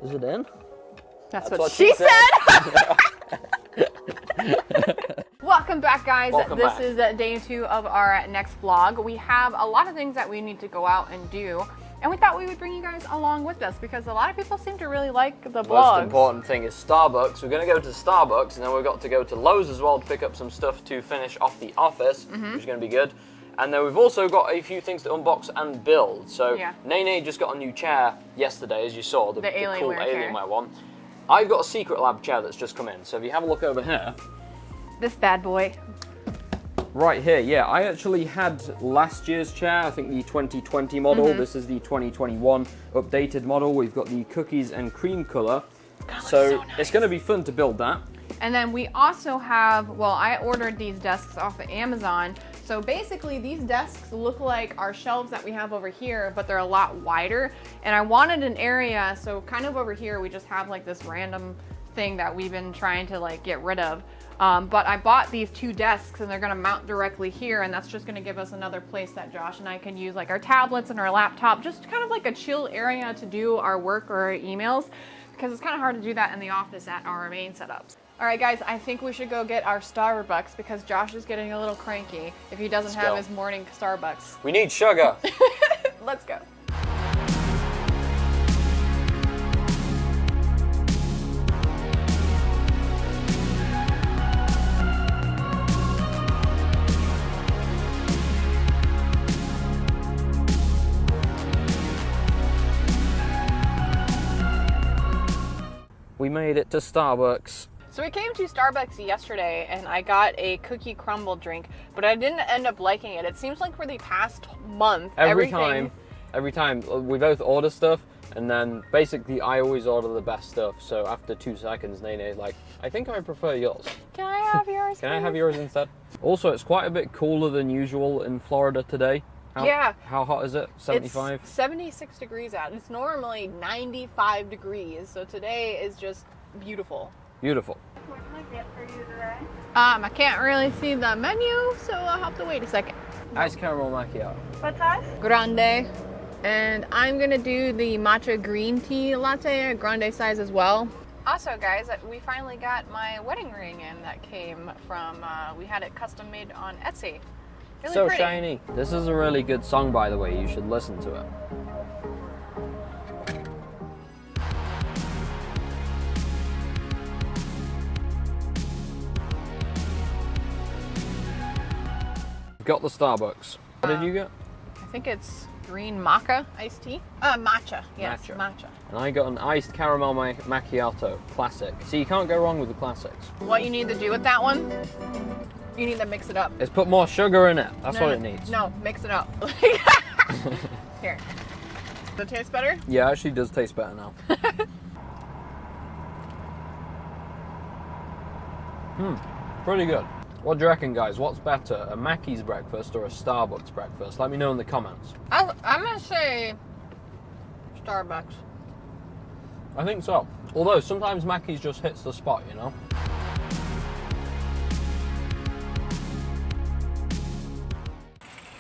Is it in? That's what she said! Welcome back, guys. This is day 2 of our next vlog. We have a lot of things that we need to go out and do, and we thought we would bring you guys along with us because a lot of people seem to really like the vlogs. The most important thing is Starbucks. We're going to go to Starbucks, and then we've got to go to Lowe's as well to pick up some stuff to finish off the office, which is going to be good. And then we've also got a few things to unbox and build. So Nene just got a new chair yesterday, as you saw, the cool Alienware one. I've got a Secretlab chair that's just come in. So if you have a look over here. This bad boy. Right here, yeah. I actually had last year's chair, I think the 2020 model. This is the 2021 updated model. We've got the cookies and cream color. So nice. It's going to be fun to build that. And then we also have, well, I ordered these desks off of Amazon. So basically these desks look like our shelves that we have over here, but they're a lot wider. And I wanted an area, so kind of over here, we just have like this random thing that we've been trying to like get rid of. But I bought these 2 desks and they're gonna mount directly here, and that's just gonna give us another place that Josh and I can use like our tablets and our laptop, just kind of like a chill area to do our work or our emails, because it's kind of hard to do that in the office at our main setups. All right, guys, I think we should go get our Starbucks because Josh is getting a little cranky if he doesn't have his morning Starbucks. We need sugar. Let's go. We made it to Starbucks. So we came to Starbucks yesterday and I got a cookie crumble drink, but I didn't end up liking it. It seems like for the past month, every time we both order stuff, and then basically I always order the best stuff. So after 2 seconds, Nene's like, I think I prefer yours. Can I have yours? Can I have yours instead? Also, it's quite a bit cooler than usual in Florida today. How hot is it? 75? It's 76 degrees out. It's normally 95 degrees, so today is just beautiful. Beautiful. What can I get for you today? I can't really see the menu, so I'll have to wait a second. Iced caramel macchiato. What size? Grande. And I'm gonna do the matcha green tea latte, grande size as well. Also, guys, we finally got my wedding ring in that came from, we had it custom made on Etsy. Really so pretty. Shiny. This is a really good song, by the way. You should listen to it. Got the Starbucks. What did you get? I think it's green maca iced tea. Matcha. Yes, matcha. And I got an iced caramel macchiato, classic. See, you can't go wrong with the classics. What you need to do with that one, you need to mix it up. It's put more sugar in it. That's what it needs. No, mix it up. Here. Does it taste better? Yeah, it actually does taste better now. Pretty good. What do you reckon, guys? What's better, a Mackey's breakfast or a Starbucks breakfast? Let me know in the comments. I'm gonna say Starbucks. I think so. Although sometimes Mackey's just hits the spot, you know?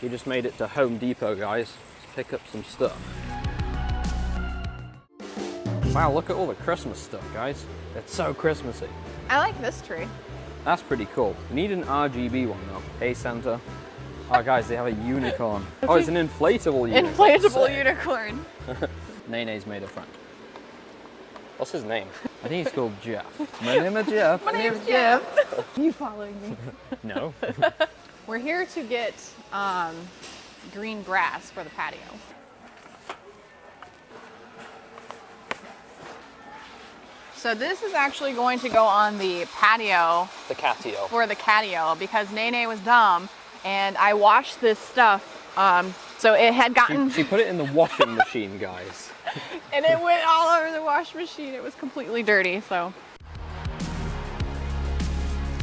We just made it to Home Depot, guys. Let's pick up some stuff. Wow, look at all the Christmas stuff, guys. It's so Christmassy. I like this tree. That's pretty cool. We need an RGB one though. Hey Santa. Oh guys, they have a unicorn. Oh, it's an inflatable unicorn. Inflatable unicorn. Nene's made a friend. What's his name? I think he's called Jeff. My name is Jeff. My name's Jeff. You following me? No. We're here to get green grass for the patio. So this is actually going to go on the patio. The catio. For the catio, because Nene was dumb and I washed this stuff. So it had gotten... She put it in the washing machine, guys. And it went all over the wash machine. It was completely dirty, so.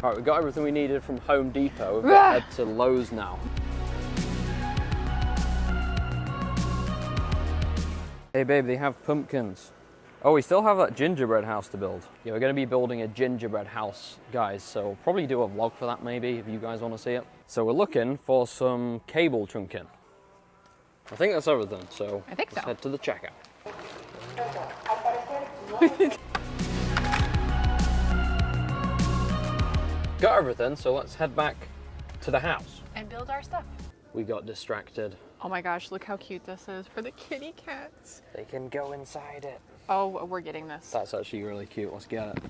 All right, we've got everything we needed from Home Depot. We've got to head to Lowe's now. Hey babe, they have pumpkins. Oh, we still have that gingerbread house to build. Yeah, we're going to be building a gingerbread house, guys, so we'll probably do a vlog for that maybe, if you guys want to see it. So we're looking for some cable trunking. I think that's everything, so I think let's so. head to the checkout. Got everything, so let's head back to the house. And build our stuff. We got distracted. Oh my gosh, look how cute this is for the kitty cats. They can go inside it. Oh, we're getting this. That's actually really cute. Let's get it.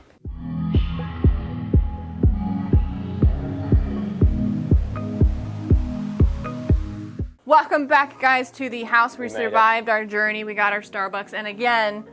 Welcome back, guys, to the house. We We made survived our journey. We got our Starbucks, and again,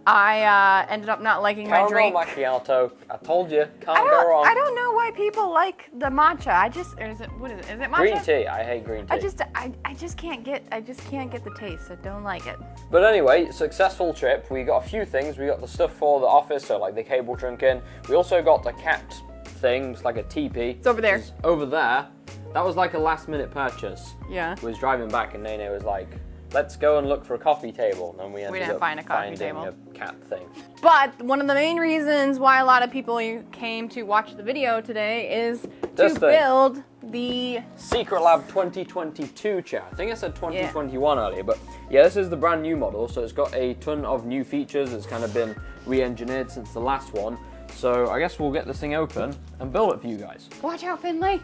I ended up not liking my drink. Caramel macchiato. I told you, can't go wrong. I don't know why people like the matcha. Or is it, what is it? Is it matcha? Green tea. I hate green tea. I just can't get the taste. I don't like it. But anyway, successful trip. We got a few things. We got the stuff for the office, so like the cable trunking. We also got the cat things, like a teepee. It's over there. Over there. That was like a last minute purchase. Yeah. We was driving back and Nene was like, let's go and look for a coffee table. And then we ended didn't up find a coffee finding table. a cat thing. But one of the main reasons why a lot of people came to watch the video today is to build the Secretlab 2022 chair. I think I said 2021 earlier, but yeah, this is the brand new model. So it's got a ton of new features. It's kind of been re-engineered since the last one. So I guess we'll get this thing open and build it for you guys. Watch out, Finley.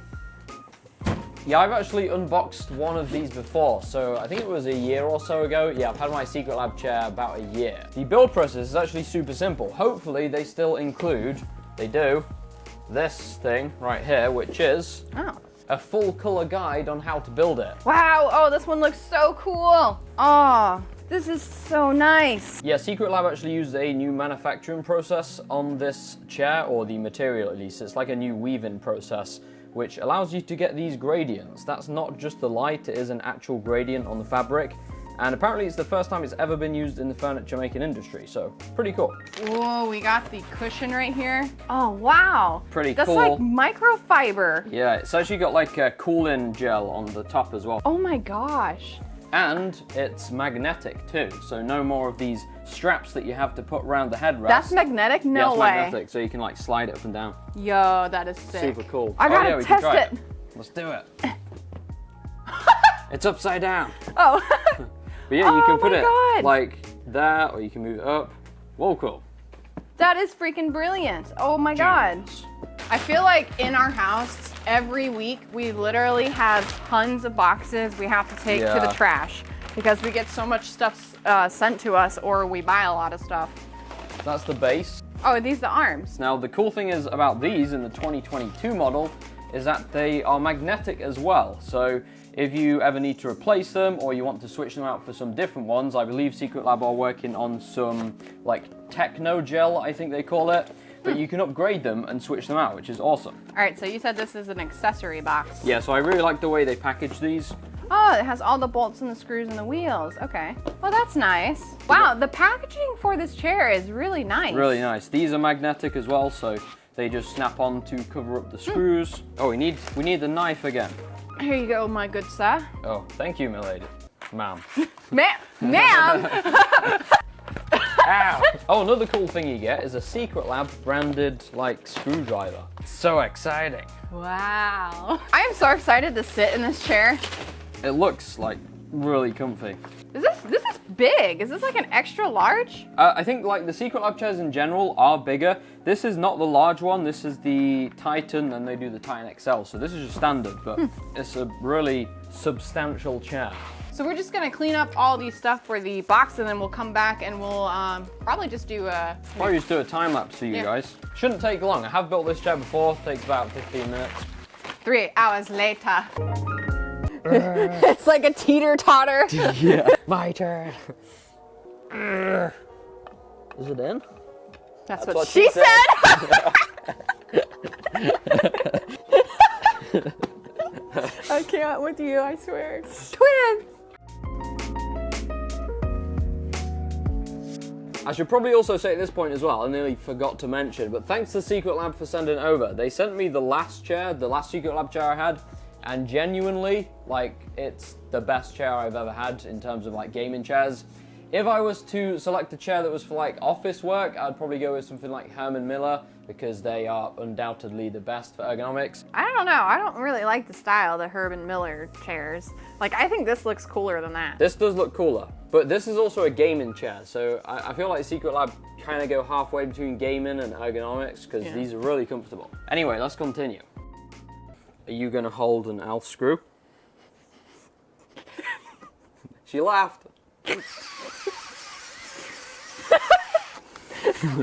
Yeah, I've actually unboxed one of these before, so I think it was a year or so ago. Yeah, I've had my Secretlab chair about a year. The build process is actually super simple. Hopefully they still include, they do, this thing right here, which is a full color guide on how to build it. Wow, oh, this one looks so cool. Oh, this is so nice. Yeah, Secretlab actually used a new manufacturing process on this chair, or the material at least. It's like a new weaving process, which allows you to get these gradients. That's not just the light, it is an actual gradient on the fabric. And apparently it's the first time it's ever been used in the furniture making industry, so pretty cool. Whoa, we got the cushion right here. Oh, wow. Pretty That's cool. like microfiber. Yeah, it's actually got like a cooling gel on the top as well. Oh my gosh. And it's magnetic too, so no more of these straps that you have to put around the headrest. That's magnetic? No yeah, it's way. magnetic, so you can like slide it up and down. Yo, that is sick. Super cool. I gotta we can test try it. Let's do it. It's upside down. Oh. But yeah, you can put it God. like there, or you can move it up. Whoa, cool. That is freaking brilliant. Oh my God. I feel like in our house, every week, we literally have tons of boxes we have to take to the trash because we get so much stuff sent to us, or we buy a lot of stuff. That's the base. Oh, are these the arms? Now, the cool thing is about these in the 2022 model is that they are magnetic as well. So if you ever need to replace them or you want to switch them out for some different ones, I believe Secretlab are working on some like techno gel, I think they call it. But you can upgrade them and switch them out, which is awesome. All right, so you said this is an accessory box. Yeah, so I really like the way they package these. Oh, it has all the bolts and the screws and the wheels. Okay. Well, that's nice. Wow, the packaging for this chair is really nice. Really nice. These are magnetic as well, so they just snap on to cover up the screws. Oh, we need the knife again. Here you go, my good sir. Oh, thank you, milady. Ma'am. Ma'am! Ow! Oh, another cool thing you get is a Secretlab branded like screwdriver. So exciting. Wow. I am so excited to sit in this chair. It looks like really comfy. This is big. Is this like an extra large? I think like the Secretlab chairs in general are bigger. This is not the large one. This is the Titan, and they do the Titan XL. So this is just standard, but it's a really substantial chair. So we're just gonna clean up all these stuff for the box, and then we'll come back and we'll probably just do a... Probably just do a time lapse for you guys. Shouldn't take long. I have built this chair before. Takes about 15 minutes. 3 hours later. It's like a teeter-totter. Yeah. My turn. Is it in? That's what she said. I can't with you, I swear. Twins! I should probably also say at this point as well, I nearly forgot to mention, but thanks to Secretlab for sending it over. They sent me the last chair, the last Secretlab chair I had, and genuinely, like, it's the best chair I've ever had in terms of like gaming chairs. If I was to select a chair that was for like office work, I'd probably go with something like Herman Miller because they are undoubtedly the best for ergonomics. I don't know. I don't really like the style of the Herman Miller chairs. Like, I think this looks cooler than that. This does look cooler, but this is also a gaming chair, so I feel like Secretlab kind of go halfway between gaming and ergonomics because these are really comfortable. Anyway, let's continue. Are you gonna hold an Alf screw? She laughed. All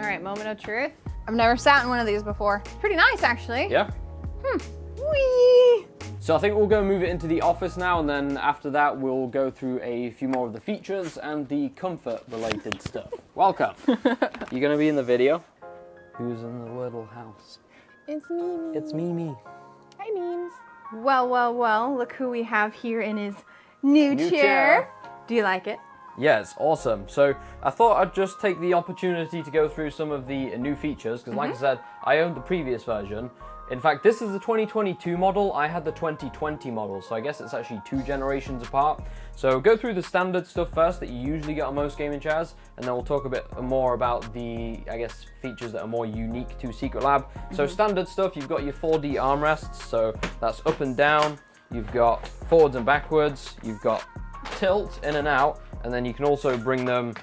right, moment of truth. I've never sat in one of these before. Pretty nice, actually. Yeah. Whee! So I think we'll go move it into the office now, and then after that we'll go through a few more of the features and the comfort related stuff. Welcome. You gonna be in the video? Who's in the little house? It's Mimi. It's Mimi. Hi, Memes. Well, well, well, look who we have here in his new chair. Do you like it? Yeah, it's awesome. So I thought I'd just take the opportunity to go through some of the new features, because like I said, I owned the previous version. In fact, this is the 2022 model. I had the 2020 model, so I guess it's actually 2 generations apart. So go through the standard stuff first that you usually get on most gaming chairs, and then we'll talk a bit more about the, I guess, features that are more unique to Secretlab. So standard stuff, you've got your 4D armrests, so that's up and down. You've got forwards and backwards. You've got tilt in and out, and then you can also bring them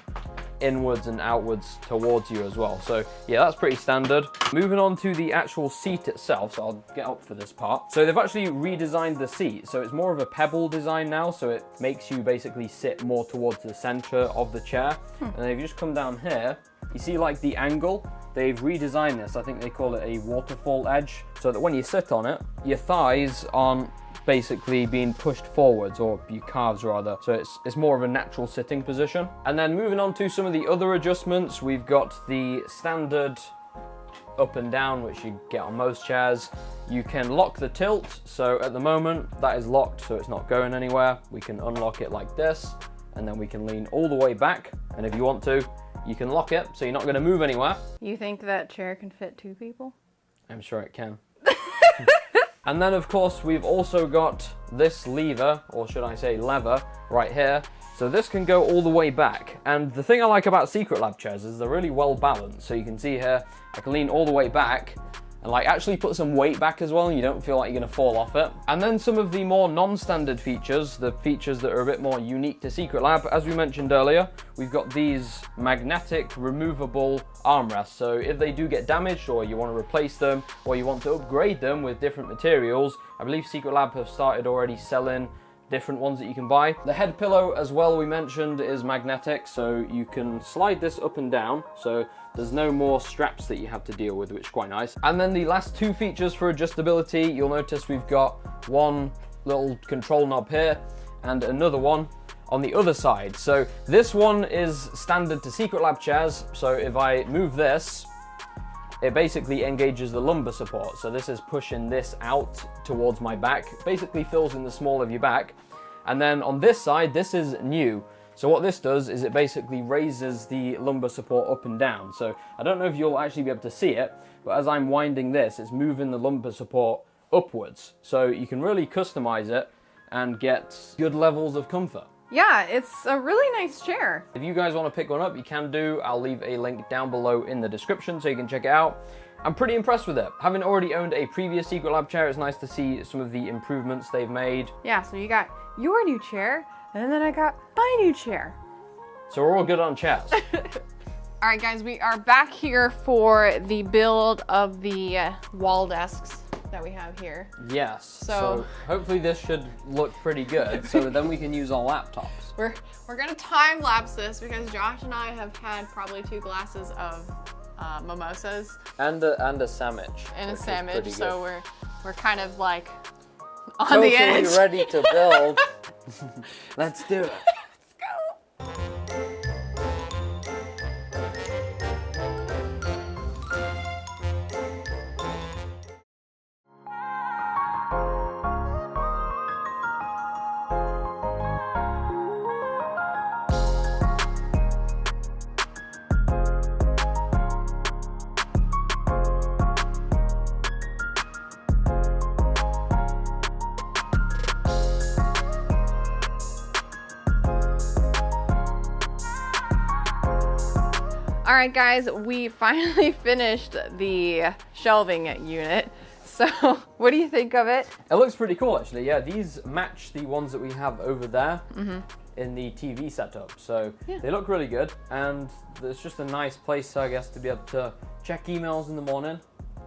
inwards and outwards towards you as well. So yeah, that's pretty standard. Moving on to the actual seat itself, so I'll get up for this part. So they've actually redesigned the seat, so it's more of a pebble design now, so it makes you basically sit more towards the center of the chair. And then if you just come down here, you see like the angle, they've redesigned this. I think they call it a waterfall edge, so that when you sit on it, your thighs aren't basically being pushed forwards, or your calves rather, so it's more of a natural sitting position. And then moving on to some of the other adjustments, we've got the standard up and down, which you get on most chairs. You can lock the tilt, so at the moment that is locked, so it's not going anywhere. We can unlock it like this, and then we can lean all the way back, and if you want to, you can lock it so you're not going to move anywhere. You think that chair can fit 2 people? I'm sure it can. And then of course we've also got this lever, or should I say lever, right here. So this can go all the way back. And the thing I like about Secretlab chairs is they're really well balanced. So you can see here, I can lean all the way back and like actually put some weight back as well, and you don't feel like you're gonna fall off it. And then some of the more non-standard features, the features that are a bit more unique to Secretlab, as we mentioned earlier, we've got these magnetic removable armrests. So if they do get damaged, or you want to replace them, or you want to upgrade them with different materials, I believe Secretlab have started already selling different ones that you can buy. The head pillow as well, we mentioned, is magnetic, so you can slide this up and down, so there's no more straps that you have to deal with, which is quite nice. And then the last 2 features for adjustability, you'll notice we've got one little control knob here and another one on the other side. So this one is standard to Secretlab chairs, so if I move this, it basically engages the lumbar support. So this is pushing this out towards my back, basically fills in the small of your back. And then on this side, this is new. So what this does is it basically raises the lumbar support up and down. So I don't know if you'll actually be able to see it, but as I'm winding this, it's moving the lumbar support upwards. So you can really customize it and get good levels of comfort. Yeah, it's a really nice chair. If you guys want to pick one up, you can do. I'll leave a link down below in the description so you can check it out. I'm pretty impressed with it. Having already owned a previous Secretlab chair, it's nice to see some of the improvements they've made. Yeah, so you got your new chair, and then I got my new chair. So we're all good on chairs. All right, guys, we are back here for the build of the wall desks that we have here. Yes, so hopefully this should look pretty good, so then we can use our laptops. We're gonna time lapse this because Josh and I have had probably 2 glasses of mimosas. And a sandwich. And a sandwich, so we're kind of like on totally the edge. Ready to build. Let's do it. All right, guys, we finally finished the shelving unit. So, what do you think of it? It looks pretty cool, actually. Yeah, these match the ones that we have over there in the TV setup. So they look really good, and it's just a nice place, I guess, to be able to check emails in the morning,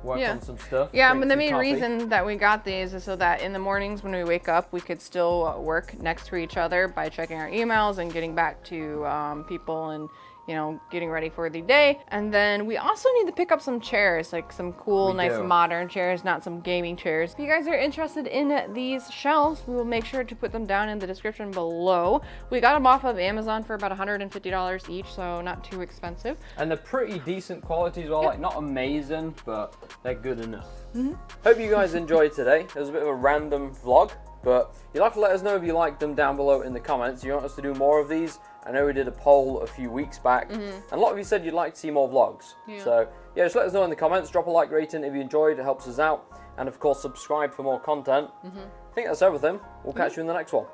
work on some stuff. Yeah, but the main reason that we got these is so that in the mornings when we wake up, we could still work next to each other by checking our emails and getting back to people and, you know, getting ready for the day. And then we also need to pick up some chairs, like some cool, nice modern chairs, not some gaming chairs. If you guys are interested in these shelves, we will make sure to put them down in the description below. We got them off of Amazon for about $150 each, so not too expensive. And they're pretty decent quality as well, like not amazing, but they're good enough. Hope you guys enjoyed today. It was a bit of a random vlog, but you'll have to let us know if you liked them down below in the comments. You want us to do more of these? I know we did a poll a few weeks back, and a lot of you said you'd like to see more vlogs. So yeah, just let us know in the comments. Drop a like rating if you enjoyed, it helps us out. And of course, subscribe for more content. I think that's everything. We'll catch you in the next one.